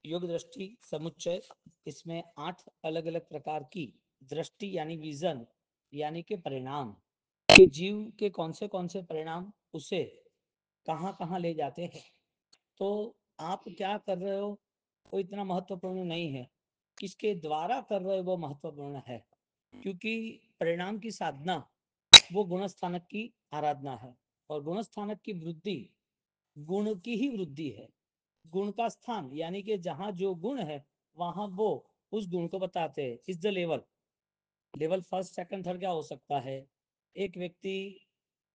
योग दृष्टि समुच्चय, इसमें 8 अलग अलग प्रकार की दृष्टि यानी विजन यानी के परिणाम कि जीव के कौन से परिणाम उसे कहाँ कहाँ ले जाते हैं। तो आप क्या कर रहे हो वो इतना महत्वपूर्ण नहीं है, किसके द्वारा कर रहे हो वो महत्वपूर्ण है, क्योंकि परिणाम की साधना वो गुणस्थानक की आराधना है और गुणस्थानक की वृद्धि गुण की ही वृद्धि है। गुण का स्थान यानी कि जहां जो गुण है वहां वो उस गुण को बताते हैं। इस the level level first second third क्या हो सकता है। एक व्यक्ति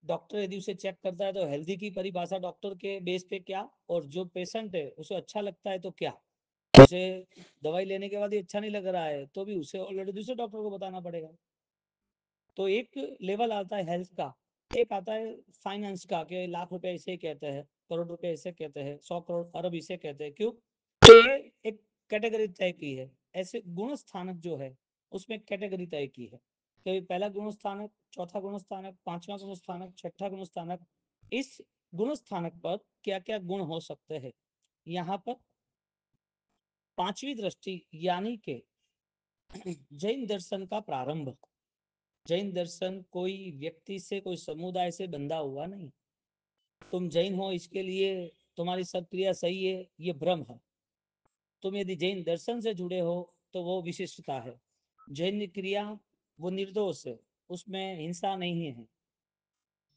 डॉक्टर यदि उसे चेक करता है तो हेल्दी की परिभाषा डॉक्टर के बेस पे क्या, और जो पेशेंट है उसे अच्छा लगता है तो क्या, उसे दवाई लेने के बाद ही अच्छा नहीं लग रहा है तो भी उसे ऑलरेडी दूसरे डॉक्टर को बताना पड़ेगा। तो एक लेवल आता है हेल्थ का, एक आता है फाइनेंस का कि लाख रुपए इसे कहते हैं, करोड़ रुपए इसे कहते हैं, 100 करोड़ अरब इसे कहते हैं। क्यों? ये एक कैटेगरी तय की है। ऐसे गुण स्थानक जो है उसमें कैटेगरी तय की है कि पहला गुण स्थानक, चौथा गुण स्थानक, पांचवा गुण स्थानक, छठा गुण स्थानक। इस गुण स्थानक पर क्या क्या गुण हो सकते हैं। यहाँ पर पांचवी दृष्टि यानी के जैन दर्शन का प्रारंभ। जैन दर्शन कोई व्यक्ति से कोई समुदाय से बंधा हुआ नहीं। तुम जैन हो इसके लिए तुम्हारी सब क्रिया सही है ये भ्रम है। तुम यदि जैन दर्शन से जुड़े हो तो वो विशिष्टता है। जैन क्रिया वो निर्दोष है, उसमें हिंसा नहीं है।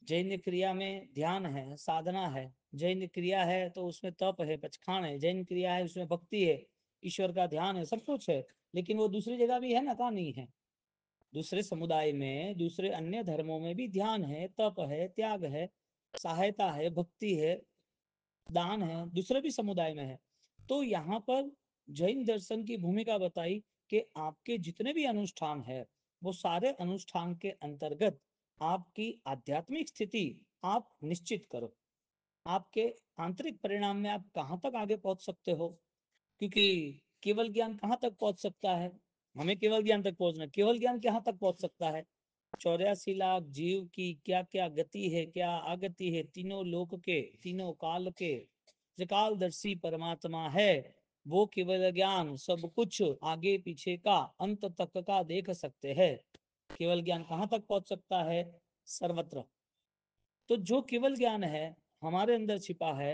जैन क्रिया में ध्यान है, साधना है। जैन क्रिया है तो उसमें तप है, पचखान है। जैन क्रिया है उसमें भक्ति है, ईश्वर का ध्यान है, सब कुछ है। लेकिन वो दूसरी जगह भी है ना, कहाँ नहीं है। दूसरे समुदाय में, दूसरे अन्य धर्मों में भी ध्यान है, तप है, त्याग है, सहायता है, भक्ति है, दान है, दूसरे भी समुदाय में है। तो यहाँ पर जैन दर्शन की भूमिका बताई कि आपके जितने भी अनुष्ठान है वो सारे अनुष्ठान के अंतर्गत आपकी आध्यात्मिक स्थिति आप निश्चित करो। आपके आंतरिक परिणाम में आप कहाँ तक आगे पहुंच सकते हो, क्योंकि केवल ज्ञान कहाँ तक पहुंच सकता है। हमें केवल ज्ञान तक पहुंचना, केवल ज्ञान कहाँ तक पहुंच सकता है। 84 लाख जीव की क्या क्या गति है, क्या आगति है, तीनों लोक के, तीनों काल के त्रिकालदर्शी परमात्मा है। वो केवल ज्ञान सब कुछ आगे पीछे का अंत तक का देख सकते हैं। केवल ज्ञान कहाँ तक पहुंच सकता है? सर्वत्र। तो जो केवल ज्ञान है हमारे अंदर छिपा है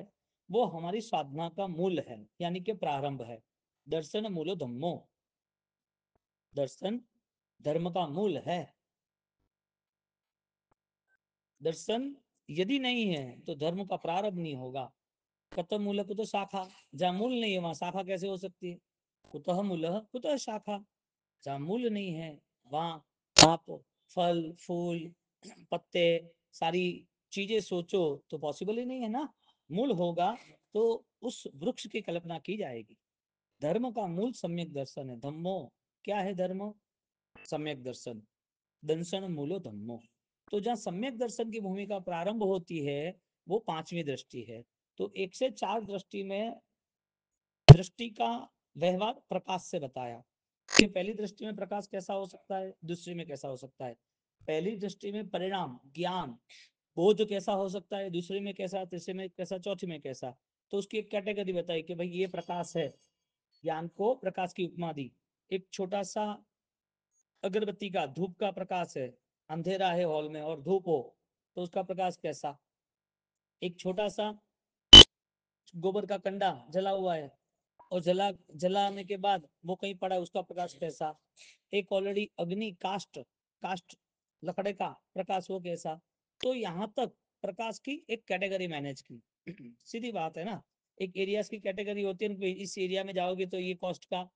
वो हमारी साधना का मूल है, यानी कि प्रारंभ है। दर्शन मूलो धम्मो, दर्शन धर्म का मूल है। दर्शन यदि नहीं है तो धर्म का प्रारंभ नहीं होगा। कतः मूल कुतः शाखा, जहाँ मूल नहीं है वहां शाखा कैसे हो सकती है। कुतः मूल कुतः शाखा, जहाँ मूल नहीं है वहां आप फल फूल पत्ते सारी चीजें सोचो तो पॉसिबल ही नहीं है ना। मूल होगा तो उस वृक्ष की कल्पना की जाएगी। धर्म का मूल सम्यक दर्शन है। धम्मो क्या है? धर्म सम्यक दर्शन, दंशन मूलो धम्मो। तो जहाँ सम्यक दर्शन की भूमिका प्रारंभ होती है वो पांचवी दृष्टि है। तो 1 से 4 दृष्टि में दृष्टि का व्यवहार प्रकाश से बताया कि पहली दृष्टि में प्रकाश कैसा हो सकता है, दूसरी में कैसा हो सकता है। पहली दृष्टि में परिणाम ज्ञान बोध कैसा हो सकता है, दूसरी में कैसा, तीसरे में कैसा, चौथी में कैसा। तो उसकी एक कैटेगरी बताई कि भाई ये प्रकाश है। ज्ञान को प्रकाश की उपमा दी। एक छोटा सा अगरबत्ती का धूप का प्रकाश है, अंधेरा है हॉल में और धूप हो तो उसका प्रकाश कैसा। एक छोटा सा गोबर का कंडा जला हुआ है और जलाने के बाद वो कहीं पड़ा है, उसका प्रकाश कैसा। एक ऑलरेडी अग्नि काष्ट काष्ट लकड़े का प्रकाश वो कैसा। तो यहाँ तक प्रकाश की एक कैटेगरी मैनेज की। सीधी बात है ना। एक एरियाज की कैटेगरी होती है, इस एरिया में जाओगे तो ये कॉस्ट का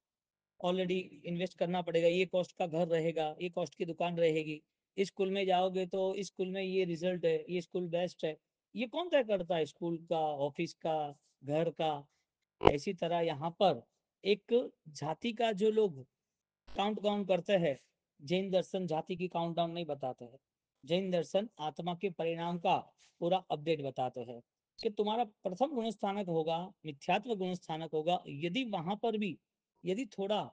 ऑलरेडी इन्वेस्ट करना पड़ेगा, ये कॉस्ट का घर रहेगा, ये कॉस्ट की दुकान रहेगी। इस स्कूल में जाओगे तो इस स्कूल में ये रिजल्ट है, ये स्कूल बेस्ट है। ये कौन तय करता है? स्कूल का, ऑफिस का, घर का। ऐसी तरह यहाँ पर एक जाति का जो लोग काउंट डाउन करते हैं, जैन दर्शन जाति की काउंट डाउन नहीं बताते हैं। जैन दर्शन आत्मा के परिणाम का पूरा अपडेट बताते हैं कि तुम्हारा प्रथम गुण स्थानक होगा, मिथ्यात्व गुण स्थानक होगा। यदि वहां पर भी यदि थोड़ा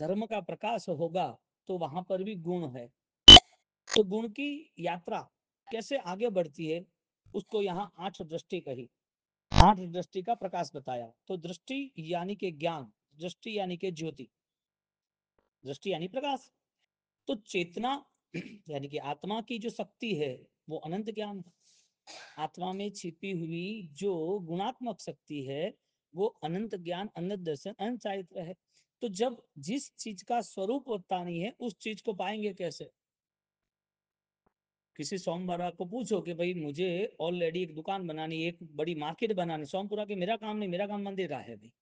धर्म का प्रकाश होगा तो वहां पर भी गुण है। तो गुण की यात्रा कैसे आगे बढ़ती है उसको यहाँ 8 दृष्टि कही। आठ दृष्टि का प्रकाश बताया। तो दृष्टि यानी के ज्ञान, दृष्टि यानी के ज्योति, दृष्टि यानी प्रकाश। तो चेतना यानी कि आत्मा की जो शक्ति है वो अनंत ज्ञान है। आत्मा में छिपी हुई जो गुणात्मक शक्ति है वो अनंत ज्ञान, अनंत दर्शन, अनंत चारित्र है। तो जब जिस चीज का स्वरूप पता नहीं है उस चीज को पाएंगे कैसे? किसी सोमवार को पूछो कि भाई मुझे ऑलरेडी एक दुकान बनानी, एक बड़ी मार्केट बनानी सोमपुरा की, मेरा काम नहीं, मेरा काम मंदिर का है भाई,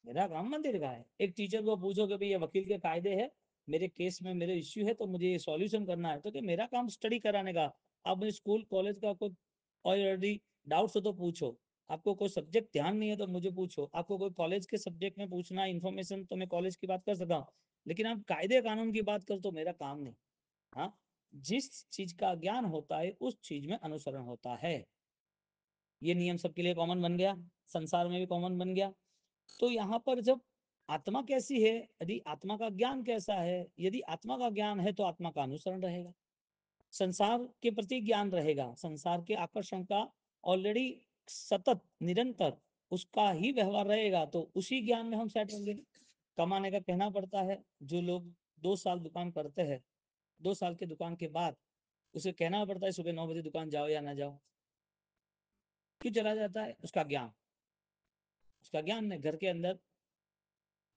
मेरा काम मंदिर का है। एक टीचर को पूछो कि भाई ये वकील के कायदे है, मेरे केस में मेरे इश्यू है तो मुझे ये सॉल्यूशन करना है, तो कि मेरा काम स्टडी कराने का। आप मुझे स्कूल कॉलेज का कोई ऑलरेडी डाउट्स हो तो पूछो, आपको कोई सब्जेक्ट ध्यान नहीं है तो मुझे पूछो, आपको कोई कॉलेज के सब्जेक्ट में पूछना इन्फॉर्मेशन तो मैं कॉलेज की बात कर सकता हूँ, लेकिन आप कायदे कानून की बात कर तो मेरा काम नहीं। हाँ, जिस चीज का ज्ञान होता है उस चीज में अनुसरण होता है। ये नियम सबके लिए कॉमन बन गया, संसार में भी कॉमन बन गया। तो यहाँ पर जब आत्मा कैसी है, यदि आत्मा का ज्ञान कैसा है, यदि आत्मा का ज्ञान है तो आत्मा का अनुसरण रहेगा, संसार के प्रति ज्ञान रहेगा, संसार के आकर्षण का ऑलरेडी सतत निरंतर उसका ही व्यवहार रहेगा, तो उसी ज्ञान में हम सेट होंगे। कमाने का कहना पड़ता है, जो लोग 2 साल दुकान करते हैं, 2 साल के दुकान के बाद उसे कहना पड़ता है सुबह 9 बजे दुकान जाओ या ना जाओ, क्यों चला जाता है? उसका ज्ञान, उसका ज्ञान ने घर के अंदर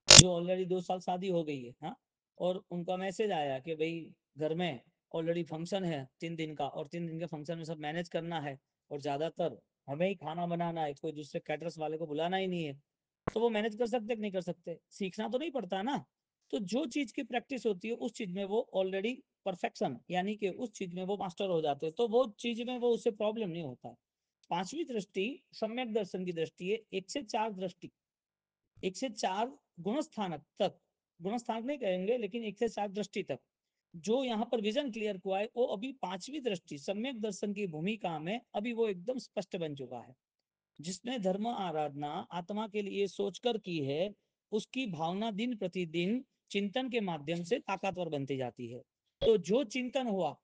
जो ऑलरेडी 2 साल शादी हो गई है, हाँ, और उनका मैसेज आया कि भाई घर में ऑलरेडी फंक्शन है 3 दिन का, और 3 दिन के फंक्शन में सब मैनेज करना है, और ज्यादातर हमें ही खाना बनाना है, कोई दूसरे कैटरर्स वाले को बुलाना ही नहीं है, तो वो मैनेज कर सकते कि नहीं कर सकते? सीखना तो नहीं पड़ता ना। तो जो चीज की प्रैक्टिस होती है उस चीज में वो ऑलरेडी परफेक्शन यानी कि उस चीज में वो मास्टर हो जाते हैं, तो वो चीज में वो उससे प्रॉब्लम नहीं होता। पांचवी दृष्टि सम्यक दर्शन की दृष्टि है, 1 से 4 दृष्टि, 1 से 4 गुणस्थानक तक, गुणस्थानक नहीं कहेंगे लेकिन 1 से 4 दृष्टि तक जो यहाँ पर विजन क्लियर हुआ है वो अभी पांचवी दृष्टि सम्यक दर्शन की भूमिका में अभी वो एकदम स्पष्ट बन चुका है। जिसने धर्म आराधना आत्मा के लिए सोचकर की है उसकी भावना दिन प्रतिदिन चिंतन के माध्यम से ताकतवर बनती जाती है। तो जो चिंतन हुआ,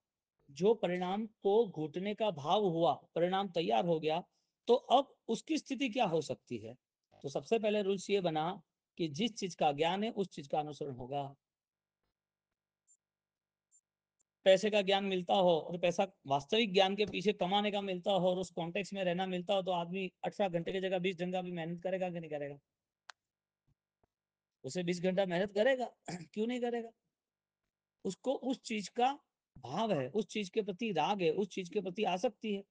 जो परिणाम को घुटने का भाव हुआ, परिणाम तैयार हो गया, तो अब उसकी स्थिति क्या हो सकती है? तो सबसे पहले रूल्स ये बना कि जिस चीज का ज्ञान है उस चीज का अनुसरण होगा। पैसे का ज्ञान मिलता हो और पैसा वास्तविक ज्ञान के पीछे कमाने का मिलता हो और उस कॉन्टेक्स्ट में रहना मिलता हो, तो आदमी 18 घंटे की जगह 20 घंटा भी मेहनत करेगा कि नहीं करेगा? उसे 20 घंटा मेहनत करेगा क्यों नहीं करेगा? उसको उस चीज का भाव है, उस चीज के प्रति राग है, उस चीज के प्रति आसक्ति है।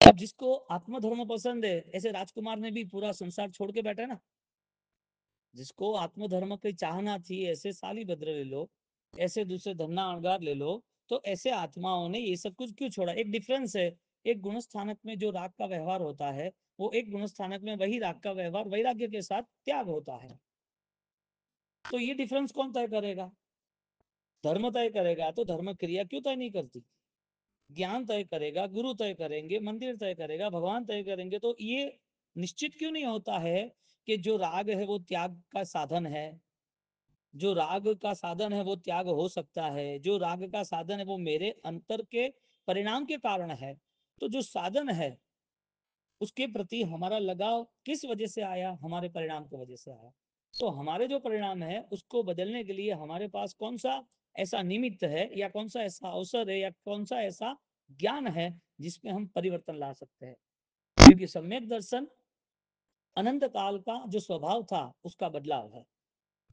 अब जिसको आत्मधर्म पसंद है, ऐसे राजकुमार ने भी पूरा संसार छोड़ के बैठा ना। जिसको आत्मधर्म की चाहना थी, ऐसे शालीभद्र ले लो, ऐसे दूसरे धन्ना अणगार ले लो, तो ऐसे आत्माओं ने ये सब कुछ क्यों छोड़ा? एक डिफरेंस है, एक गुण स्थानक में जो राग का व्यवहार होता है वो एक गुण स्थानक में वही राग का व्यवहार वैराग्य के साथ त्याग होता है। तो ये डिफरेंस कौन तय करेगा? धर्म तय करेगा। तो धर्म क्रिया क्यों तय नहीं करती? ज्ञान तय करेगा, गुरु तय करेंगे, मंदिर तय करेगा, भगवान तय करेंगे। तो ये निश्चित क्यों नहीं होता है कि जो राग है वो त्याग का साधन है, जो राग का साधन है वो त्याग हो सकता है, जो राग का साधन है वो मेरे अंतर के परिणाम के कारण है। तो जो साधन है उसके प्रति हमारा लगाव किस वजह से आया? हमारे परिणाम की वजह से आया। तो हमारे जो परिणाम है उसको बदलने के लिए हमारे पास कौन सा ऐसा निमित्त है, या कौन सा ऐसा अवसर है, या कौन सा ऐसा ज्ञान है जिसमें हम परिवर्तन ला सकते हैं? क्योंकि सम्यक दर्शन अनंत काल का जो स्वभाव था उसका बदलाव है।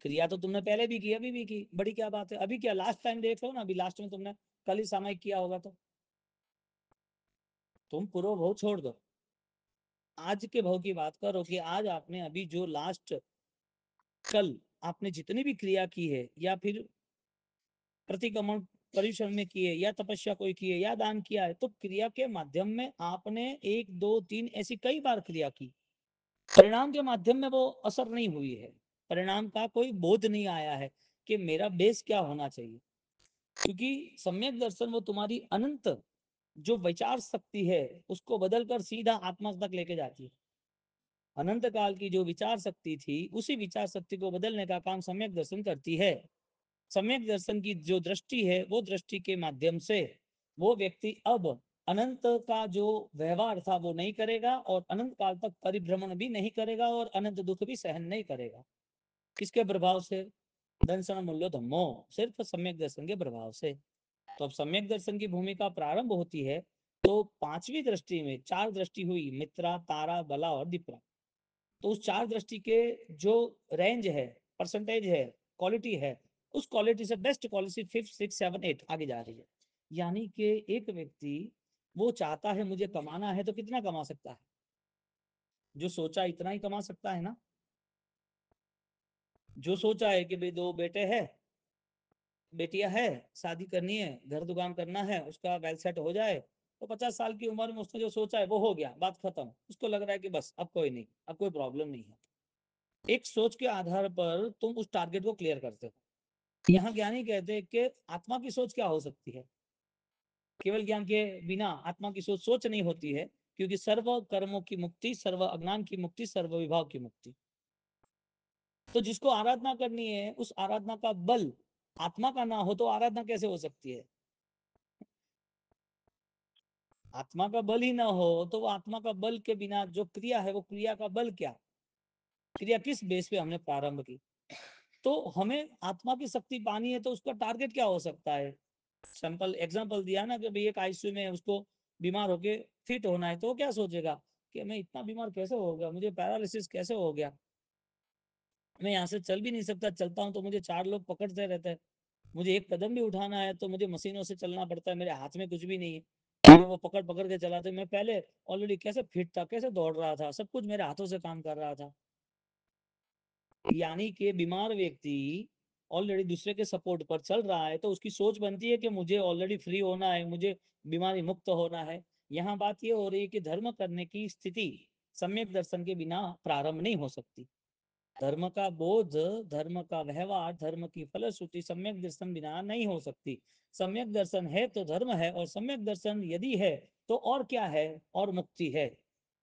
क्रिया तो तुमने पहले भी की, अभी भी की, बड़ी क्या बात है? अभी क्या लास्ट टाइम देख लो ना, अभी लास्ट में तुमने कल ही सामायिक किया होगा, तो तुम पूर्व भव छोड़ दो, आज के भव की बात करो कि आज आपने अभी जो लास्ट कल आपने जितनी भी क्रिया की है, या फिर प्रतिक्रमण परिश्रम में किए, या तपस्या कोई की है, या दान किया है, तो क्रिया के माध्यम में आपने 1 2 3 ऐसी कई बार क्रिया की, परिणाम के माध्यम में वो असर नहीं हुई है, परिणाम का कोई बोध नहीं आया है कि मेरा बेस क्या होना चाहिए। क्योंकि सम्यक दर्शन वो तुम्हारी अनंत जो विचार शक्ति है उसको बदलकर सीधा आत्मा तक लेके जाती है। अनंत काल की जो विचार शक्ति थी उसी विचार शक्ति को बदलने का काम सम्यक दर्शन करती है। सम्यक दर्शन की जो दृष्टि है वो दृष्टि के माध्यम से वो व्यक्ति अब अनंत का जो व्यवहार था वो नहीं करेगा और अनंत काल तक परिभ्रमण भी नहीं करेगा और अनंत दुख भी सहन नहीं करेगा। किसके प्रभाव से? दंसन मूल्य धम्मो, सिर्फ सम्यक दर्शन के प्रभाव से। तो अब सम्यक दर्शन की भूमिका प्रारंभ होती है तो पांचवी दृष्टि में चार दृष्टि हुई, मित्रा, तारा, बला और दीपरा। तो उस चार दृष्टि के जो रेंज है, परसेंटेज है, क्वालिटी है, उस क्वालिटी से बेस्ट क्वालिटी 5, 6, 7, 8 आगे जा रही है। यानी कि एक व्यक्ति वो चाहता है मुझे कमाना है तो कितना कमा सकता है? जो सोचा इतना ही कमा सकता है ना। जो सोचा है कि भाई दो बेटे हैं, बेटियां है, शादी करनी है, घर दुकान करना है, उसका वेल सेट हो जाए तो 50 साल की उम्र में उसने जो सोचा है वो हो गया, बात खत्म। उसको लग रहा है कि बस अब कोई नहीं, अब कोई प्रॉब्लम नहीं है। एक सोच के आधार पर तुम उस टारगेट को क्लियर करते हो। यहाँ ज्ञानी कहते हैं कि आत्मा की सोच क्या हो सकती है? केवल ज्ञान के बिना आत्मा की सोच सोच नहीं होती है, क्योंकि सर्व कर्मों की मुक्ति, सर्व अज्ञान की मुक्ति, सर्व विभाव की मुक्ति। तो जिसको आराधना करनी है उस आराधना का बल आत्मा का ना हो तो आराधना कैसे हो सकती है? आत्मा का बल ही ना हो तो वो आत्मा का बल के बिना जो क्रिया है वो क्रिया का बल क्या? क्रिया किस बेस पे हमने प्रारंभ की? तो हमें आत्मा की शक्ति पानी है तो उसका टारगेट क्या हो सकता है? सिंपल एग्जांपल दिया ना कि भाई एक आईसीयू में उसको बीमार होके फिट होना है तो वो क्या सोचेगा कि मैं इतना बीमार कैसे हो गया, मुझे पैरालिसिस कैसे हो गया, मैं यहाँ से चल भी नहीं सकता, चलता हूँ तो मुझे चार लोग पकड़ते रहते हैं, मुझे एक कदम भी उठाना है तो मुझे मशीनों से चलना पड़ता है, मेरे हाथ में कुछ भी नहीं है, मुझे वो पकड़ पकड़ के चलाते। मैं पहले ऑलरेडी कैसे फिट था, कैसे दौड़ रहा था, सब कुछ मेरे हाथों से काम कर रहा था। यानी कि बीमार व्यक्ति ऑलरेडी दूसरे के सपोर्ट पर चल रहा है तो उसकी सोच बनती है कि मुझे ऑलरेडी फ्री होना है, मुझे बीमारी मुक्त होना है। यहाँ बात यह हो रही है कि धर्म करने की स्थिति सम्यक दर्शन के बिना प्रारंभ नहीं हो सकती। धर्म का बोध, धर्म का व्यवहार, धर्म की फलश्रुति सम्यक दर्शन बिना नहीं हो सकती। सम्यक दर्शन है तो धर्म है, और सम्यक दर्शन यदि है तो और क्या है? और मुक्ति है।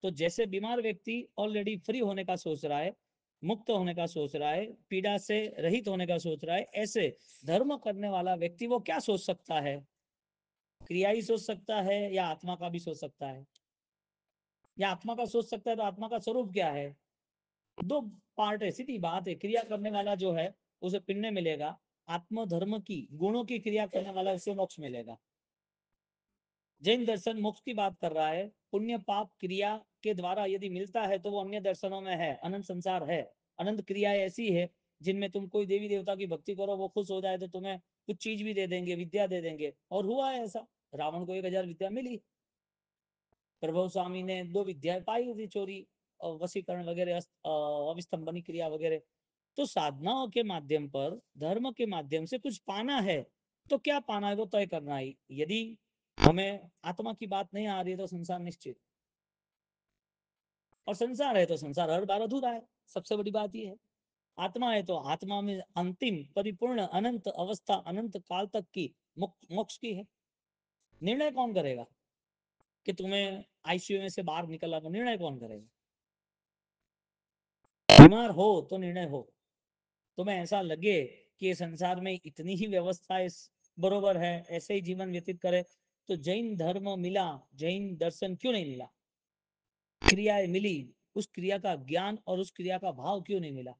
तो जैसे बीमार व्यक्ति ऑलरेडी फ्री होने का सोच रहा है, मुक्त होने का सोच रहा है, पीड़ा से रहित होने का सोच रहा है, ऐसे धर्म करने वाला व्यक्ति वो क्या सोच सकता है? क्रिया ही सोच सकता है या आत्मा का भी सोच सकता है? या आत्मा का सोच सकता है तो आत्मा का स्वरूप क्या है? दो पार्ट है, सीधी बात है। क्रिया करने वाला जो है उसे पुण्य मिलेगा, आत्म धर्म की गुणों की क्रिया करने वाला उसे मोक्ष मिलेगा। जैन दर्शन मोक्ष की बात कर रहा है, पुण्य पाप क्रिया के द्वारा यदि मिलता है तो वो अन्य दर्शनों में है, अनंत संसार है, अनंत क्रियाएं ऐसी है जिनमें तुम कोई देवी देवता की भक्ति करो, वो खुश हो जाए तो तुम्हें कुछ चीज भी दे देंगे, विद्या दे देंगे। और हुआ है ऐसा, रावण को 1000 विद्या मिली, प्रभु स्वामी ने 2 विद्याएं पाई थी चोरी, वशीकरण वगैरह, अविस्तंभनी क्रिया वगैरह। तो साधनाओं के माध्यम पर, धर्म के माध्यम से कुछ पाना है तो क्या पाना है वो तय करना है। यदि हमें आत्मा की बात नहीं आ रही है तो संसार निश्चित, और संसार है तो संसार हर बार अधूरा है। सबसे बड़ी बात यह है, आत्मा है तो आत्मा में अंतिम परिपूर्ण अनंत अवस्था अनंत काल तक की मोक्ष की है। निर्णय कौन करेगा कि तुम्हें आईसीयू में से बाहर निकला? तो निर्णय कौन करेगा? बीमार हो तो निर्णय हो, तुम्हें ऐसा लगे कि संसार में इतनी ही व्यवस्था बरोबर है, ऐसे ही जीवन व्यतीत करे, तो जैन धर्म मिला, जैन दर्शन क्यों नहीं मिला? क्रियाएं मिली, उस क्रिया का ज्ञान और उस क्रिया का भाव क्यों नहीं मिला?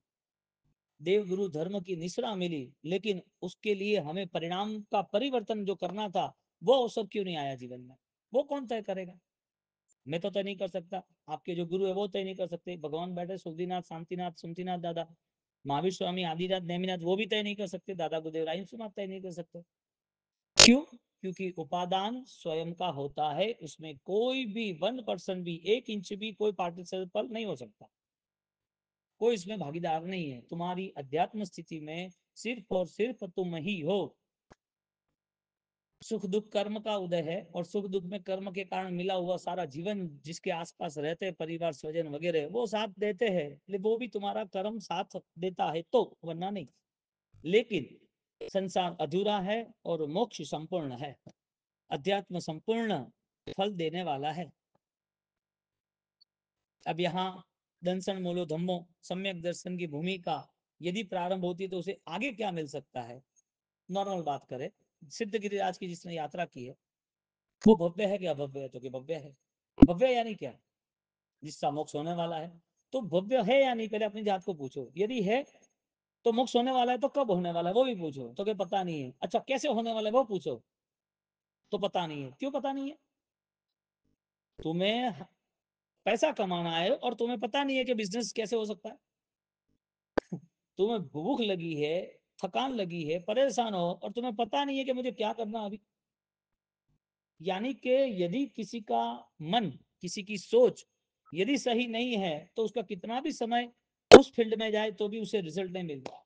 देव गुरु धर्म की निश्रा मिली, लेकिन उसके लिए हमें परिणाम का परिवर्तन जो करना था वो अवसर क्यों नहीं आया जीवन में? वो कौन तय करेगा? मैं तो तय नहीं कर सकता, आपके जो गुरु है वो तय नहीं कर सकते, भगवान बैठे सुखदीनाथ, शांतिनाथ, सुमतिनाथ दादा, महावीर स्वामी, आदिनाथ, नेमिनाथ, वो भी तय नहीं कर सकते, दादा गुरुदेव राय तय नहीं कर सकते। क्यों? क्योंकि उपादान स्वयं का होता है, उसमें कोई भी 1% भी, 1 इंच भी कोई पार्टिसिपल नहीं हो सकता, कोई इसमें भागीदार नहीं है। तुम्हारी अध्यात्म स्थिति में सिर्फ और सिर्फ तुम ही हो। सुख दुख कर्म का उदय है, और सुख दुख में कर्म के कारण मिला हुआ सारा जीवन जिसके आसपास रहते हैं, परिवार स्वजन वगैरह, वो साथ देते हैं, लेकिन वो भी तुम्हारा कर्म साथ देता है तो, वरना नहीं। लेकिन संसार अधूरा है और मोक्ष संपूर्ण है, अध्यात्म संपूर्ण फल देने वाला है। अब यहाँ दंसन मूलो धम्मो, सम्यक दर्शन की भूमिका यदि प्रारंभ होती तो उसे आगे क्या मिल सकता है? नॉर्मल बात करें, सिद्ध गिरिराज की जिसने यात्रा की है, वो भव्य है क्या? भव्य है तो कि भव्य है। भव्य यानी क्या? जिसका मोक्ष होने वाला है। तो भव्य है या नहीं, पहले अपनी जात को पूछो। यदि है तो मोक्ष होने वाला है, तो कब होने वाला है वो भी पूछो, तो क्या पता नहीं है। अच्छा, कैसे होने वाला है वो पूछो, तो पता नहीं है। क्यों पता नहीं है? तुम्हें पैसा कमाना है और तुम्हें पता नहीं है कि बिजनेस कैसे हो सकता है। तुम्हें भूख लगी है, थकान लगी है, परेशान हो, और तुम्हें पता नहीं है कि मुझे क्या करना अभी। यानी कि यदि किसी का मन, किसी की सोच यदि सही नहीं है, तो उसका कितना भी समय उस फील्ड में जाए तो भी उसे रिजल्ट नहीं मिलता।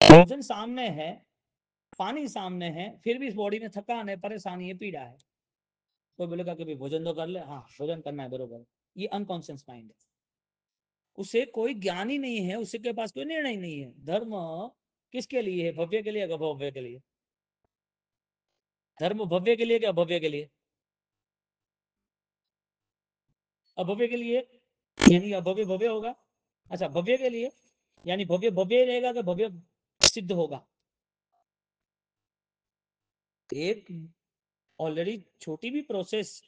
भोजन सामने है, पानी सामने है, फिर भी इस बॉडी में थकान है, परेशानी है, पीड़ा है। कोई बोलेगा कि भाई भोजन तो कर ले, हाँ भोजन करना है बरोबर। ये अनकॉन्शियस माइंड है। उसे कोई ज्ञान ही नहीं है, उसके पास कोई निर्णय नहीं है। धर्म किसके लिए है? भव्य के लिए, अभव्य के लिए? धर्म भव्य के लिए क्या अभव्य के लिए? अभव्य के लिए, यानी अभव्य भव्य होगा। अच्छा, भव्य के लिए यानी भव्य भव्य ही रहेगा कि भव्य सिद्ध होगा? एक ऑलरेडी छोटी भी प्रोसेस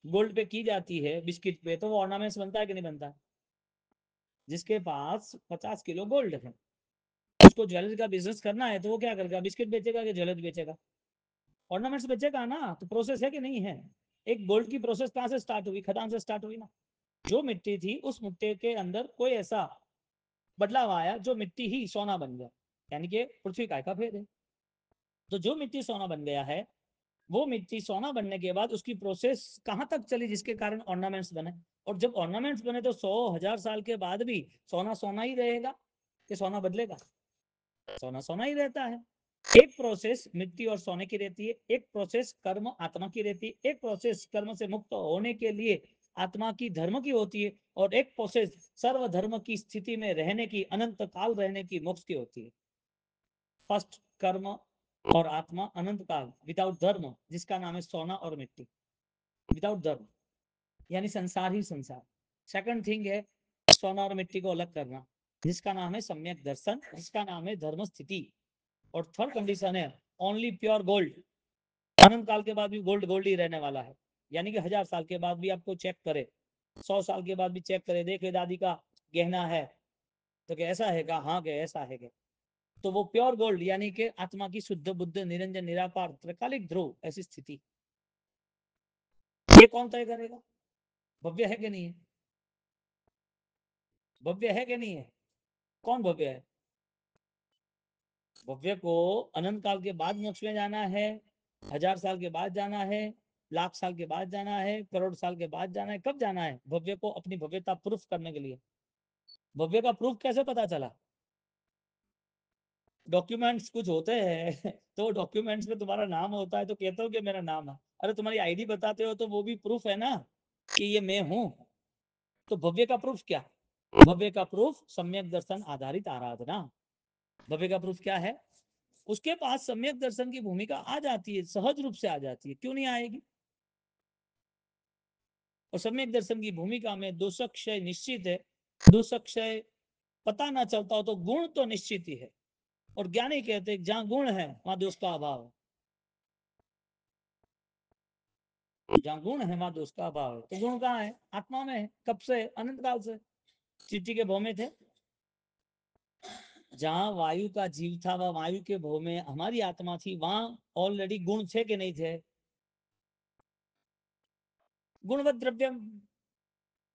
गोल्ड पे की जाती है, बिस्किट पे, तो वो ऑर्नामेंट्स बनता है कि नहीं बनता? जिसके पास 50 किलो गोल्ड है, उसको ज्वेलरी का बिजनेस करना है, तो वो क्या करेगा? बिस्किट बेचेगा कि ज्वेलरी बेचेगा? ऑर्नामेंट्स बेचेगा ना। तो प्रोसेस है कि नहीं है? एक गोल्ड की प्रोसेस कहां से स्टार्ट हुई? खदान से स्टार्ट हुई ना। जो मिट्टी थी, उस मिट्टी के अंदर कोई ऐसा बदलाव आया जो मिट्टी ही सोना बन गया, यानी कि पृथ्वी काय का भेद है। तो जो मिट्टी सोना बन गया है, वो मिट्टी सोना बनने के बाद उसकी प्रोसेस कहां तक चली जिसके कारण ऑर्नामेंट्स बने। और जब ऑर्नामेंट्स बने तो 100,000 साल के बाद भी सोना सोना ही रहेगा कि सोना बदलेगा? सोना सोना ही रहता है। एक प्रोसेस मिट्टी और सोने की रहती है, एक प्रोसेस कर्म आत्मा की रहती है, एक प्रोसेस कर्म से मुक्त होने के लिए आत्मा की धर्म की होती है, और एक प्रोसेस सर्वधर्म की स्थिति में रहने की, अनंत काल रहने की, मोक्ष की होती है। फर्स्ट कर्म और आत्मा अनंत काल विदाउट धर्म, जिसका नाम है सोना और मिट्टी। विदाउट धर्म यानी संसार ही संसार। सेकंड थिंग है सोना और मिट्टी को अलग करना, जिसका नाम है सम्यक दर्शन, जिसका नाम है धर्म स्थिति। और थर्ड कंडीशन है ओनली प्योर गोल्ड। अनंत काल के बाद भी गोल्ड गोल्ड ही रहने वाला है। यानी कि 1000 साल के बाद भी आपको चेक करे, 100 साल के बाद भी चेक करे, देखे दादी का गहना है तो क्या ऐसा है? क्या हाँ क्या ऐसा है? क्या तो वो प्योर गोल्ड, यानी कि आत्मा की शुद्ध बुद्ध निरंजन निराकार त्रकालिक ध्रुव ऐसी स्थिति। ये कौन तय करेगा? भव्य है कि नहीं है? भव्य है कि नहीं है? कौन भव्य है? भव्य को अनंत काल के बाद मोक्ष में जाना है, 1000 साल के बाद जाना है, लाख साल के बाद जाना है, करोड़ साल के बाद जाना है। कब जाना है भव्य को अपनी भव्यता प्रूफ करने के लिए? भव्य का प्रूफ कैसे पता चला? डॉक्यूमेंट्स कुछ होते हैं तो डॉक्यूमेंट्स में तुम्हारा नाम होता है तो कहते हो कि मेरा नाम है। अरे तुम्हारी आईडी बताते हो तो वो भी प्रूफ है ना कि ये मैं हूं। तो भव्य का प्रूफ क्या? भव्य का प्रूफ सम्यक दर्शन आधारित आराधना। भव्य का प्रूफ क्या है? उसके पास सम्यक दर्शन की भूमिका आ जाती है, सहज रूप से आ जाती है। क्यों नहीं आएगी? और सम्यक दर्शन की भूमिका में दोषक्षय निश्चित है। दोषक्षय पता ना चलता हो तो गुण तो निश्चित ही है। और ज्ञानी कहते हैं जहां गुण है वहां दोष का अभाव है। जहां गुण है वहां दोष का अभाव है। तो गुण कहाँ है? आत्मा में है। कब से? अनंत काल से। चींटी के भौ में थे। जहां वायु का जीव था, वह वायु के भौ में हमारी आत्मा थी, वहां ऑलरेडी गुण थे कि नहीं थे? गुणवत द्रव्य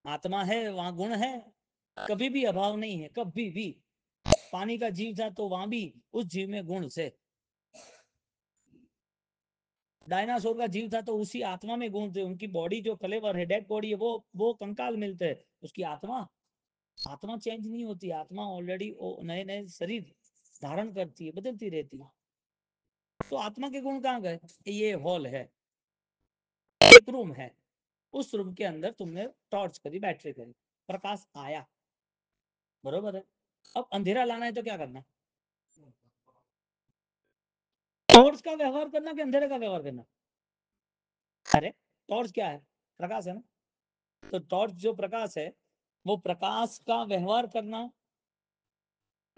आत्मा है, वहां गुण है। कभी भी अभाव नहीं है, कभी भी। पानी का जीव था तो वहां भी उस जीव में गुण से। डायनासोर का जीव था तो उसी आत्मा में गुण थे। उनकी बॉडी जो कलेवर है, डेड बॉडी है, वो कंकाल मिलते हैं। उसकी आत्मा, आत्मा चेंज नहीं होती। आत्मा ऑलरेडी नए नए शरीर धारण करती है, बदलती रहती है। तो आत्मा के गुण कहाँ गए? ये हॉल है, एक रूम है, उस रूम के अंदर तुमने टॉर्च करी, बैटरी करी, प्रकाश आया, बरोबर है। अब अंधेरा लाना है तो क्या करना? टॉर्च का व्यवहार करना कि अंधेरे का व्यवहार करना? अरे टॉर्च क्या है? प्रकाश है ना। तो टॉर्च जो प्रकाश है, वो प्रकाश का व्यवहार करना।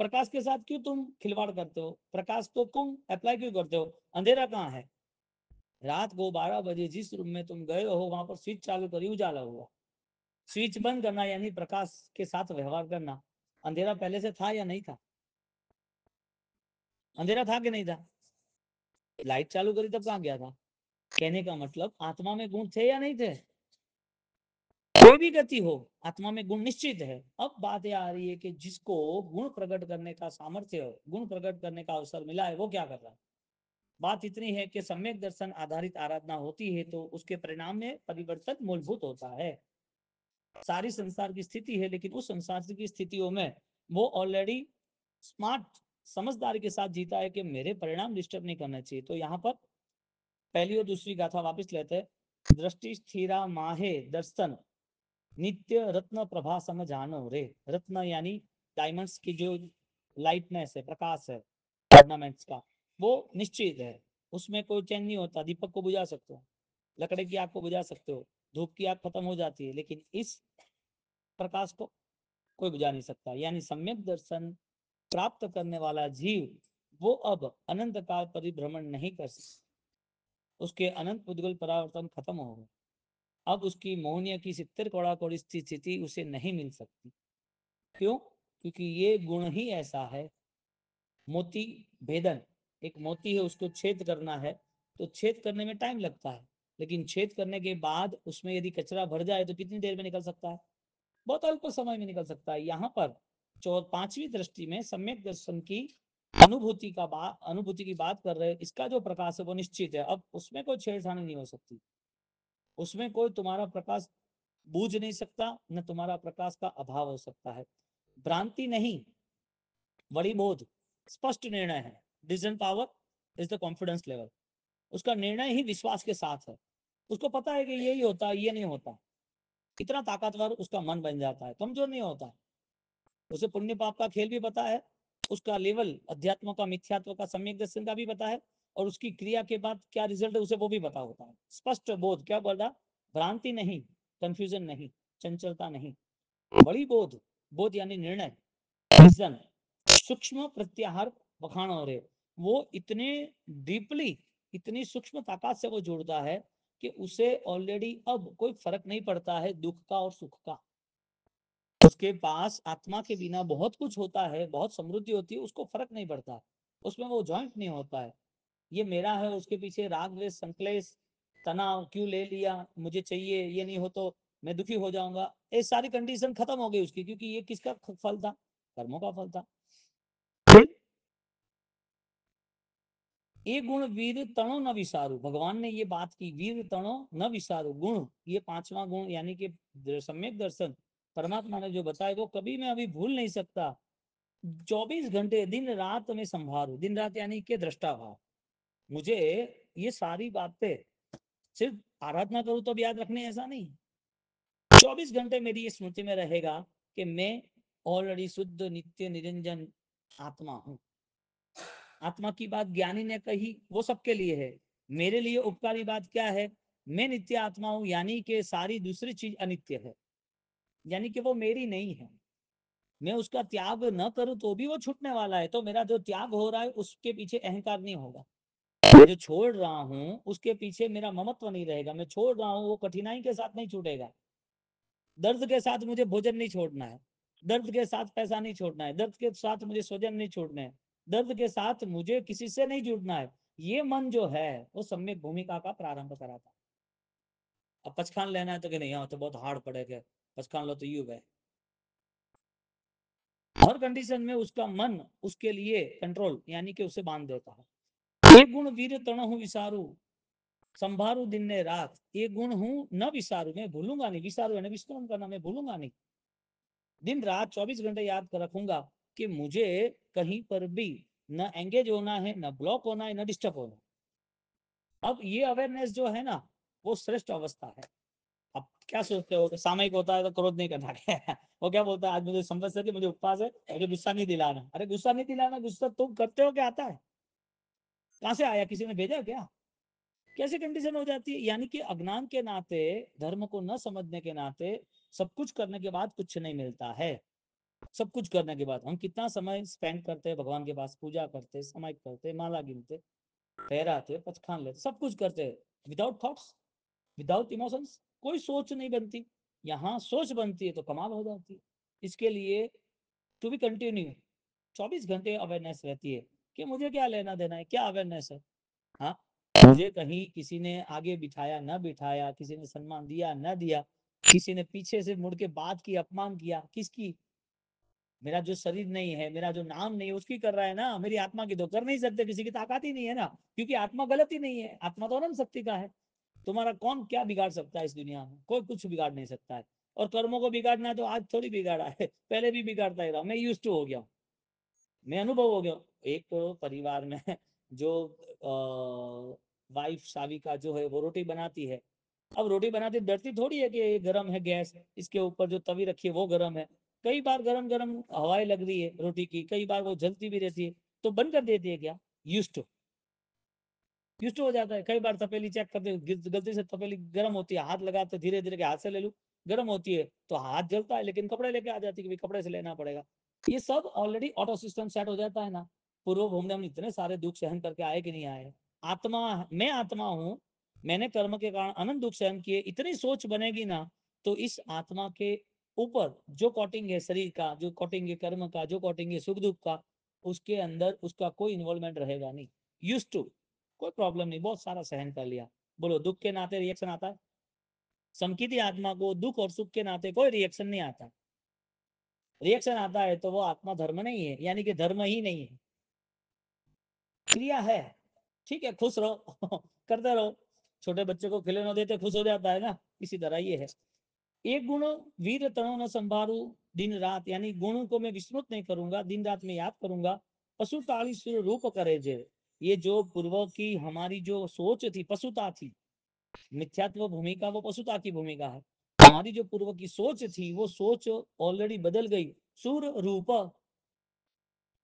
प्रकाश के साथ क्यों तुम खिलवाड़ करते हो? प्रकाश को तुम अप्लाई क्यों करते हो? अंधेरा कहाँ है? रात को 12 बजे जिस रूम में तुम गए हो वहां पर स्विच चालू करी, उजाला हुआ। स्विच बंद करना यानी प्रकाश के साथ व्यवहार करना। अंधेरा पहले से था या नहीं था? अंधेरा था कि नहीं था? लाइट चालू करी तब कहाँ गया था? कहने का मतलब आत्मा में गुण थे या नहीं थे? कोई भी गति हो, आत्मा में गुण निश्चित है। अब बात यह आ रही है कि जिसको गुण प्रकट करने का सामर्थ्य, गुण प्रकट करने का अवसर मिला है, वो क्या कर रहा है? बात इतनी है कि सम्यक दर्शन आधारित आराधना होती है तो उसके परिणाम में परिवर्तन मूलभूत होता है। सारी संसार की स्थिति है, लेकिन उस संसार की स्थितियों में वो ऑलरेडी स्मार्ट, समझदारी के साथ जीता है कि मेरे परिणाम डिस्टर्ब नहीं करना चाहिए। तो यहाँ पर पहली और दूसरी गाथा वापिस लेते हैं। दृष्टि स्थिरा माहे दर्शन नित्य रत्न प्रभा सम जानो रे। रत्न यानी डायमंड्स की जो लाइटनेस है, प्रकाश है ऑर्नामेंट्स का, वो निश्चित है, उसमें कोई चेंज नहीं होता। दीपक को बुझा सकते हो, लकड़ी की आग को बुझा सकते हो, धूप की आग खत्म हो जाती है, लेकिन इस प्रकाश को कोई बुझा नहीं सकता। यानी सम्यक दर्शन प्राप्त करने वाला जीव वो अब अनंत काल परिभ्रमण नहीं कर सकता, उसके अनंत पुद्गल परावर्तन खत्म हो गए। अब उसकी मोहनिया की 70 कोड़ा कोड़ी स्थिति उसे नहीं मिल सकती। क्यों? क्योंकि ये गुण ही ऐसा है। मोती भेदन, एक मोती है, उसको छेद करना है तो छेद करने में टाइम लगता है, लेकिन छेद करने के बाद उसमें यदि कचरा भर जाए तो कितनी देर में निकल सकता है? बहुत अल्प समय में निकल सकता है। यहाँ पर पांचवी दृष्टि में सम्यक दर्शन की अनुभूति की बात कर रहे हैं। इसका जो प्रकाश है वो निश्चित है, अब उसमें कोई छेड़छाड़ नहीं हो सकती, उसमें कोई तुम्हारा प्रकाश बूझ नहीं सकता, न तुम्हारा प्रकाश का अभाव हो सकता है। भ्रांति नहीं, बड़ी बोध, स्पष्ट निर्णय है। Decision power is the confidence level. उसका निर्णय ही विश्वास के साथ है, उसको पता है कि यही होता है, ये नहीं होता। इतना ताकतवर उसका मन बन जाता है, कमजोर नहीं होता। उसे पुण्य पाप का खेल भी पता है, उसका लेवल अध्यात्म का, मिथ्यात्व का, सम्यक दर्शन का भी पता है, और उसकी क्रिया के बाद क्या रिजल्ट है उसे वो भी पता होता है। स्पष्ट बोध, क्या बोल रहा? भ्रांति नहीं, कंफ्यूजन नहीं, चंचलता नहीं, बड़ी बोध। बोध यानी निर्णय, विजन, सूक्ष्म प्रत्याहार बखान हो रहे। वो इतने डीपली, इतनी सूक्ष्म ताकत से वो जुड़ता है कि उसे ऑलरेडी अब कोई फर्क नहीं पड़ता है दुख का और सुख का। उसके पास आत्मा के बिना बहुत कुछ होता है, बहुत समृद्धि होती है, उसको फर्क नहीं पड़ता, उसमें वो ज्वाइंट नहीं होता है। ये मेरा है, उसके पीछे राग द्वेष संक्लेश तनाव क्यों ले लिया, मुझे चाहिए, ये नहीं हो तो मैं दुखी हो जाऊंगा, ये सारी कंडीशन खत्म हो गई उसकी, क्योंकि ये किसका फल था? कर्मों का फल था। ये गुण वीर तणो न विसारू, भगवान ने ये बात की, वीर तणो न विसारू गुण, ये पांचवा गुण यानी कि सम्यक दर्शन परमात्मा ने जो बताया वो कभी मैं अभी भूल नहीं सकता। 24 घंटे दिन रात में संभारू, दिन रात यानी कि दृष्टा भाव। मुझे ये सारी बातें सिर्फ आराधना करूं तो याद रखने, ऐसा नहीं। 24 घंटे मेरी ये स्मृति में रहेगा कि मैं ऑलरेडी शुद्ध नित्य निरंजन आत्मा हूं। आत्मा की बात ज्ञानी ने कही, वो सबके लिए है। मेरे लिए उपकारी बात क्या है? मैं नित्य आत्मा हूं, यानी कि सारी दूसरी चीज अनित्य है, यानी कि वो मेरी नहीं है। मैं उसका त्याग न करूं तो भी वो छूटने वाला है, तो मेरा जो त्याग हो रहा है उसके पीछे अहंकार नहीं होगा। मैं जो छोड़ रहा हूं उसके पीछे मेरा ममत्व नहीं रहेगा। मैं छोड़ रहा हूं वो कठिनाई के साथ नहीं छूटेगा। दर्द के साथ मुझे भोजन नहीं छोड़ना है, दर्द के साथ पैसा नहीं छोड़ना है, दर्द के साथ मुझे स्वजन नहीं छोड़ना है, दर्द के साथ मुझे किसी से नहीं जुड़ना है। ये मन जो है वो सम्यक भूमिका का प्रारंभ करा था। अब पचखान लेना है तो कि नहीं, यहाँ तो बहुत हार्ड पड़ेगा, पचखान लो तो युग है। हर कंडीशन में उसका मन उसके लिए कंट्रोल यानी कि उसे बांध देता है। एक गुण वीर तण हूं विसारू, संभारू दिन ने रात। एक गुण हूं न विसारू, मैं भूलूंगा नहीं, विसारू है ना विस्मरण करना, मैं भूलूंगा नहीं। दिन रात 24 घंटे याद कर रखूंगा कि मुझे कहीं पर भी न एंगेज होना है, न ब्लॉक होना है, न डिस्टर्ब होना। अब ये अवेयरनेस जो है ना, वो श्रेष्ठ अवस्था है। अब क्या सोचते हो कि सामयिक होता है तो क्रोध नहीं करना है? वो क्या बोलता है, आज मुझे समझ सके, मुझे उपवास है, मुझे गुस्सा नहीं दिलाना। अरे गुस्सा नहीं दिलाना, गुस्सा तुम करते हो क्या? आता है कहां से आया? किसी ने भेजा क्या? कैसे कंडीशन हो जाती है? यानी कि अज्ञान के नाते, धर्म को न समझने के नाते, सब कुछ करने के बाद कुछ नहीं मिलता है। सब कुछ करने के बाद हम कितना समय स्पेंड करते हैं भगवान के पास, पूजा करते, समय करते, माला गिनते, ठहराते, पचखान लेते, सब कुछ करते हैं, विदाउट थॉट्स, विदाउट इमोशंस कोई सोच नहीं बनती। यहाँ सोच बनती है तो कमाल हो जाती है। इसके लिए टू बी कंटिन्यू 24 घंटे अवेयरनेस रहती है कि मुझे क्या लेना देना है, क्या अवेयरनेस है। हाँ, मुझे कहीं किसी ने आगे बिठाया न बिठाया, किसी ने सम्मान दिया न दिया, किसी ने पीछे से मुड़ के बात की, अपमान किया, किसकी? मेरा जो शरीर नहीं है, मेरा जो नाम नहीं है, उसकी कर रहा है ना। मेरी आत्मा की तो कर नहीं सकते, किसी की ताकत ही नहीं है ना, क्योंकि आत्मा गलत ही नहीं है, आत्मा तो अनंत शक्ति का है। तुम्हारा कौन क्या बिगाड़ सकता है इस दुनिया में? कोई कुछ बिगाड़ नहीं सकता है। और कर्मों को बिगाड़ना तो आज थोड़ी बिगाड़ा है, पहले भी बिगाड़ता ही रहा। मैं यूज टू हो गया, मैं अनुभव हो गया। एक तो परिवार में जो वाइफ साविका जो है वो रोटी बनाती है। अब रोटी बनाती डरती थोड़ी है कि गर्म है गैस, इसके ऊपर जो तवी रखी है वो गर्म है। कई बार गरम गरम हवाएं लग रही है रोटी की, कई बार वो जलती भी रहती है, तो बंद कर देती है क्या? यूज टू, यूज हो जाता है। कई बार तपेली चेक करते गलती से तपेली गर्म होती है, हाथ लगाते धीरे धीरे के हाथ से ले लूं, गर्म होती है तो हाथ जलता है, लेकिन कपड़े लेके आ जाती है कि कपड़े से लेना पड़ेगा। ये सब ऑलरेडी ऑटो सिस्टम सेट हो जाता है ना। पूर्व भूमि में हम इतने सारे दुख सहन करके आए कि नहीं आए? आत्मा, मैं आत्मा हूँ, मैंने कर्म के कारण अनंत दुख सहन किए, इतनी सोच बनेगी ना, तो इस आत्मा के ऊपर जो कोटिंग है शरीर का, जो कोटिंग है कर्म का, जो कोटिंग है सुख दुख का, उसके अंदर उसका कोई इन्वॉल्वमेंट रहेगा नहीं। यूज टू, कोई प्रॉब्लम नहीं, बहुत सारा सहन कर लिया। बोलो दुख के नाते रिएक्शन आता है? समकित आत्मा को दुख और सुख के नाते कोई रिएक्शन नहीं आता। रिएक्शन आता है तो वो आत्मा धर्म नहीं है, यानी कि धर्म ही नहीं है, क्रिया है। ठीक है, खुश रहो करते रहो। छोटे बच्चे को खिलौना देते खुश हो जाता है ना, इसी तरह ये है। एक गुण वीर तणो न संभारू दिन रात, यानी गुणों को मैं विस्मृत नहीं करूंगा, दिन रात में याद करूंगा। पशु ताड़ी सुर रूप करे जे, ये जो पूर्व की हमारी जो सोच थी, पशुता थी, मिथ्यात्व भूमिका वो पशुता की भूमिका है। हमारी जो पूर्व की सोच थी वो सोच ऑलरेडी बदल गई। सूर रूप,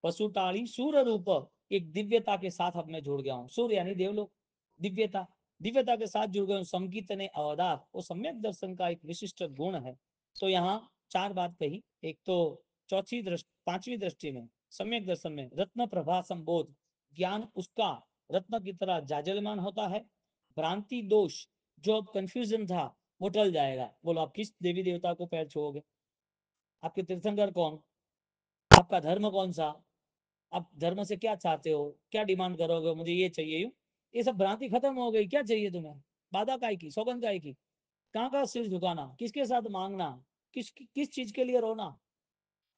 पशुटाड़ी सूर रूप, एक दिव्यता के साथ अब मैं जुड़ गया हूँ। सूर्य यानी देवलोक, दिव्यता, दिव्यता के साथ जुड़ गए हूँ। समकित ने अवदात, वो सम्यक दर्शन का एक विशिष्ट गुण है। तो यहाँ चार बात कही। एक तो चौथी दृष्टि, पांचवी दृष्टि में सम्यक दर्शन में रत्न प्रभा संबोध, ज्ञान उसका रत्न की तरह जाजलमान होता है। भ्रांति दोष, जो अब कंफ्यूजन था वो टल जाएगा। बोलो आप किस देवी देवता को पैर छुओगे? आपके तीर्थंकर कौन? आपका धर्म कौन सा? आप धर्म से क्या चाहते हो, क्या डिमांड करोगे? मुझे ये चाहिए, यूं, ये सब भ्रांति खत्म हो गई। क्या चाहिए तुम्हें? बाधा काय की, सौगंध काय की? कहाँ का सिर झुकाना, किसके साथ मांगना, किस चीज के लिए रोना?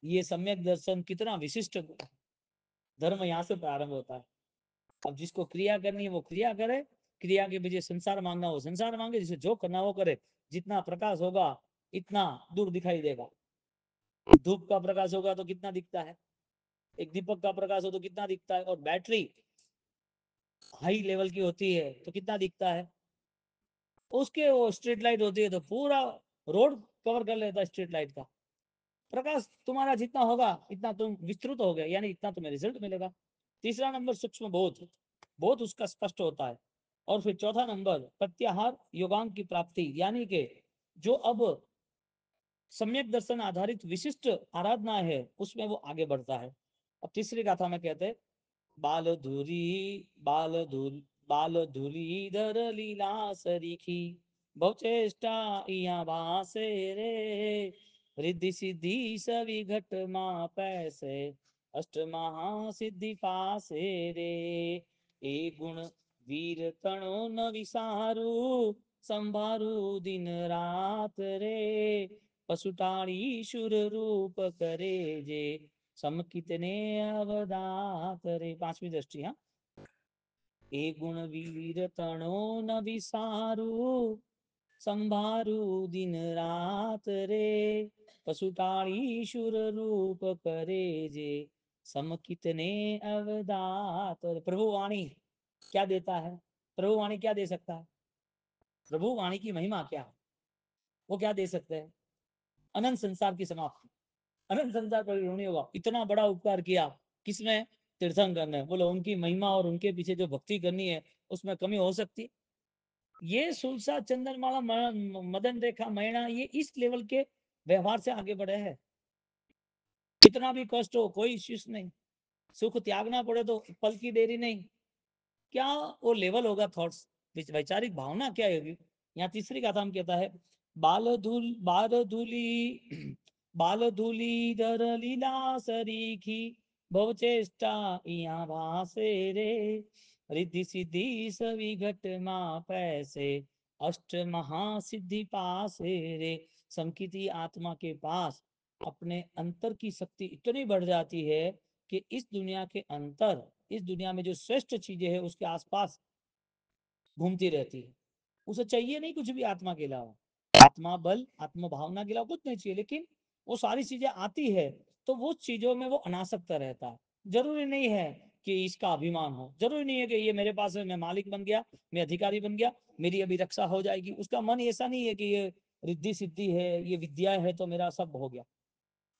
ये सम्यक दर्शन कितना विशिष्ट धर्म यहाँ से प्रारंभ होता है। अब जिसको क्रिया करनी है वो क्रिया करे, क्रिया के बजाय संसार मांगना हो संसार मांगे, जिसे जो करना वो करे। जितना प्रकाश होगा इतना दूर दिखाई देगा। धूप का प्रकाश होगा तो कितना दिखता है, एक दीपक का प्रकाश हो तो कितना दिखता है, और बैटरी हाई लेवल की होती है तो कितना दिखता है। उसके वो स्ट्रीट लाइट होती है तो पूरा रोड कवर कर लेता है स्ट्रीट लाइट का प्रकाश। तुम्हारा जितना होगा इतना तुम विस्तृत हो गए, यानी इतना तुम्हें रिजल्ट मिलेगा। तीसरा नंबर सूक्ष्म बोध, बोध उसका स्पष्ट होता है। और फिर चौथा नंबर प्रत्याहार योगांग की प्राप्ति, यानी कि जो अब सम्यक दर्शन आधारित विशिष्ट आराधना है उसमें वो आगे बढ़ता है। अब तीसरी गाथा में कहते हैं, बाल धुरी बाल धुल बाल धुलीधर लीला सरीखी, बहुचेष्टा इया बासे रे, रिद्धि सिद्धि सवि घट मा पैसे, अष्ट महा सिद्धि पासे रे। ए गुण वीर तणो न विसारू, संभारू दिन रात रे, पशुटाणी शुर रूप करे जे, सम कितने अवदात रे। पांचवी दृष्टि, हाँ। ए गुण वीर तणो न विसारू, संभारू दिन रात रे, पशुटाणी शुर रूप करे जे, सम कितने अवदात रे। प्रभु वाणी क्या देता है? प्रभु वाणी क्या दे सकता है? प्रभु वाणी की महिमा क्या है? वो क्या दे सकते हैं? अनंत संसार की समाप्ति। अनंत संसार पर ऋणी होगा, इतना बड़ा उपकार किया किसने? तीर्थंकर ने। बोलो उनकी महिमा और उनके पीछे जो भक्ति करनी है उसमें कमी हो सकती? ये सुलसा चंद्रमाला मदन रेखा मैणा ये इस लेवल के व्यवहार से आगे बढ़े हैं। कितना भी कष्ट हो कोई इश्यूज नहीं, सुख त्यागना पड़े तो पल की देरी नहीं। क्या वो लेवल होगा थॉट्स, वैचारिक भावना क्या है? यहाँ तीसरी गाथा में कहता है, बाल धूली धर लीला सरीखी भव चेष्टा इया भासे रे रिद्धि सिद्धि सभी घट मा पैसे अष्ट महासिद्धि पासे रे। संकिति आत्मा के पास अपने अंतर की शक्ति इतनी बढ़ जाती है कि इस दुनिया के अंतर, इस दुनिया में जो श्रेष्ठ चीजें हैं उसके आसपास घूमती रहती है। उसे चाहिए नहीं कुछ भी आत्मा के अलावा, आत्मा बल आत्मा भावना के अलावा कुछ नहीं चाहिए, लेकिन वो सारी चीजें आती है तो वो चीजों में वो अनासक्त रहता है। जरूरी नहीं है कि इसका अभिमान हो, जरूरी नहीं है कि ये मेरे पास है, मैं मालिक बन गया, मैं अधिकारी बन गया, मेरी अभी रक्षा हो जाएगी। उसका मन ऐसा नहीं है कि ये रिद्धि सिद्धि है, ये विद्या है तो मेरा सब हो गया।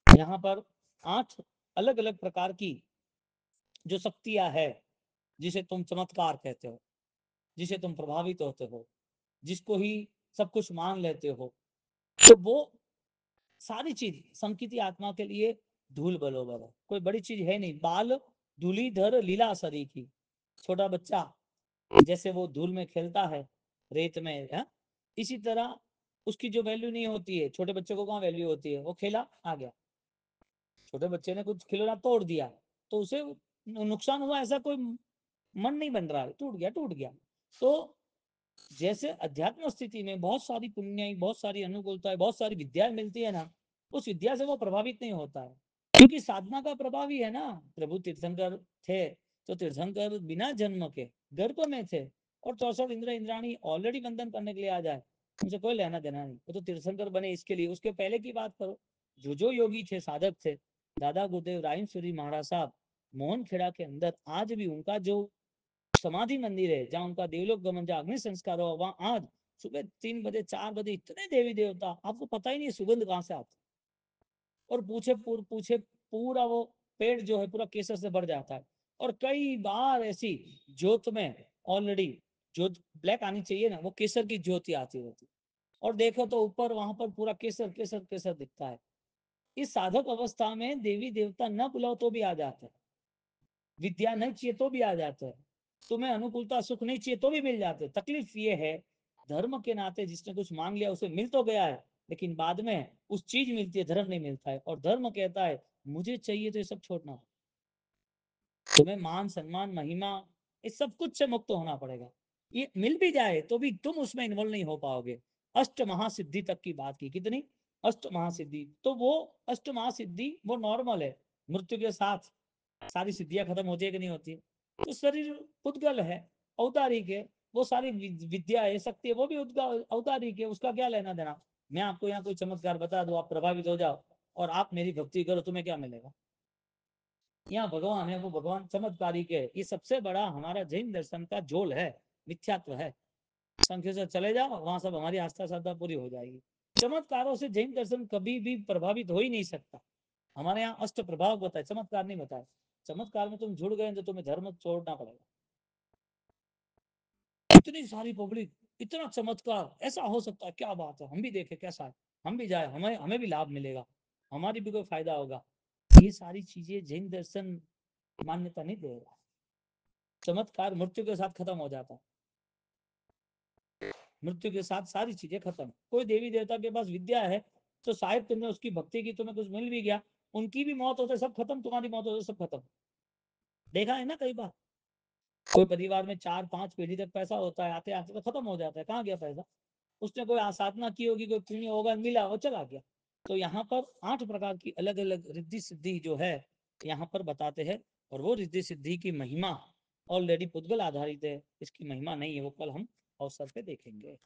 यहाँ पर 8 अलग अलग प्रकार की जो शक्तियां है, जिसे तुम चमत्कार कहते हो, जिसे तुम प्रभावित होते हो, जिसको ही सब कुछ मान लेते हो, तो वो सारी चीज संकित आत्मा के लिए धूल बलोबर है, कोई बड़ी चीज है नहीं। बाल धूलीधर लीला सरी की, छोटा बच्चा जैसे वो धूल में खेलता है, रेत में है, इसी तरह उसकी जो वैल्यू नहीं होती है, छोटे बच्चे को कहाँ वैल्यू होती है, वो खेला आ गया, छोटे बच्चे ने कुछ खिलौना तोड़ दिया तो उसे नुकसान हुआ, ऐसा कोई मन नहीं बन रहा है, टूट गया टूट गया। तो जैसे अध्यात्म स्थिति में बहुत सारी पुण्य, बहुत सारी अनुकूलता, बहुत सारी विद्याएं मिलती है ना, उस विद्या से वो प्रभावित नहीं होता है, क्योंकि साधना का प्रभाव ही है ना। प्रभु तीर्थंकर थे तो तीर्थंकर बिना जन्म के गर्भ में थे, और 64 इंद्र इंद्राणी ऑलरेडी वंदन करने के लिए आ जाए, उनसे कोई लेना देना नहीं, वो तो तीर्थंकर बने इसके लिए। उसके पहले की बात करो, जो योगी थे, साधक थे, दादा गुरुदेव रायमश्री महाराज साहब मोहन खेड़ा के अंदर आज भी उनका जो समाधि मंदिर है, जहाँ उनका देवलोक गमन, जहाँ अग्नि संस्कार हुआ, वहां आज सुबह 3 बजे 4 बजे इतने देवी देवता, आपको पता ही नहीं सुगंध कहाँ से आती, और पूछे पूरा वो पेड़ जो है पूरा केसर से भर जाता है। और कई बार ऐसी ज्योत में ऑलरेडी ज्योत ब्लैक आनी चाहिए ना, वो केसर की ज्योति आती रहती, और देखो तो ऊपर वहां पर पूरा केसर केसर केसर दिखता है। इस साधक अवस्था में देवी देवता न बुलाओ तो भी आ जाते हैं, विद्या नहीं चाहिए तो भी आ जाते हैं, तुम्हें अनुकूलता सुख नहीं चाहिए तो भी मिल जाते हैं। तकलीफ ये है, धर्म के नाते जिसने कुछ मांग लिया उसे मिल तो गया है, लेकिन बाद में उस चीज मिलती है, धर्म नहीं मिलता है, और धर्म कहता है मुझे चाहिए तो ये सब छोड़ना, तुम्हें मान सम्मान महिमा इस सब कुछ से मुक्त होना पड़ेगा। ये मिल भी जाए तो भी तुम उसमें इन्वॉल्व नहीं हो पाओगे। अष्ट महासिद्धि तक की बात की, कितनी अष्ट महासिद्धि, तो वो अष्ट महासिद्धि वो नॉर्मल है, मृत्यु के साथ सारी सिद्धियां खत्म होती है कि नहीं होती है। तो शरीर पुद्गल है, औतारिक है, वो सारी विद्या है, शक्ति है, वो भी औतारिक है, उसका क्या लेना देना। मैं आपको यहाँ कोई चमत्कार बता दूं, आप प्रभावित हो जाओ और आप मेरी भक्ति करो, तुम्हें क्या मिलेगा। यहाँ भगवान है, वो भगवान चमत्कारिक है। ये सबसे बड़ा हमारा जैन दर्शन का जोल है, मिथ्यात्व है। संख्य से चले जाओ, वहां सब हमारी आस्था श्रद्धा पूरी हो जाएगी। चमत्कारों से जैन दर्शन कभी भी प्रभावित हो ही नहीं सकता। हमारे यहाँ अष्ट प्रभाव बताए, चमत्कार नहीं बताए। चमत्कार में तुम जुड़ गए तो तुम्हें धर्म छोड़ना पड़ेगा। इतनी सारी पब्लिक, इतना चमत्कार, ऐसा हो सकता है, क्या बात है, हम भी देखें कैसा है, हम भी जाए, हमें हमें भी लाभ मिलेगा, हमारी भी कोई फायदा होगा। ये सारी चीजें जैन दर्शन मान्यता नहीं देगा। चमत्कार मृत्यु के साथ खत्म हो जाता है, मृत्यु के साथ सारी चीजें खत्म। कोई देवी देवता के पास विद्या है तो शायद तुमने उसकी भक्ति की, तुम्हें कुछ मिल भी गया, उनकी भी मौत होते सब खत्म, तुम्हारी मौत होते सब खत्म। देखा है ना कई बार, कोई परिवार में 4-5 पीढ़ी तक पैसा होता है, आते आते तो खत्म हो जाता है, कहाँ गया पैसा। उसने कोई साधना की होगी, कोई पुण्य होगा, मिला वो चला गया। तो यहाँ पर 8 प्रकार की अलग अलग रिद्धि सिद्धि जो है यहाँ पर बताते हैं, और वो रिद्धि सिद्धि की महिमा ऑलरेडी पुद्गल आधारित है, इसकी महिमा नहीं है, वो कल हम अवसर पे देखेंगे।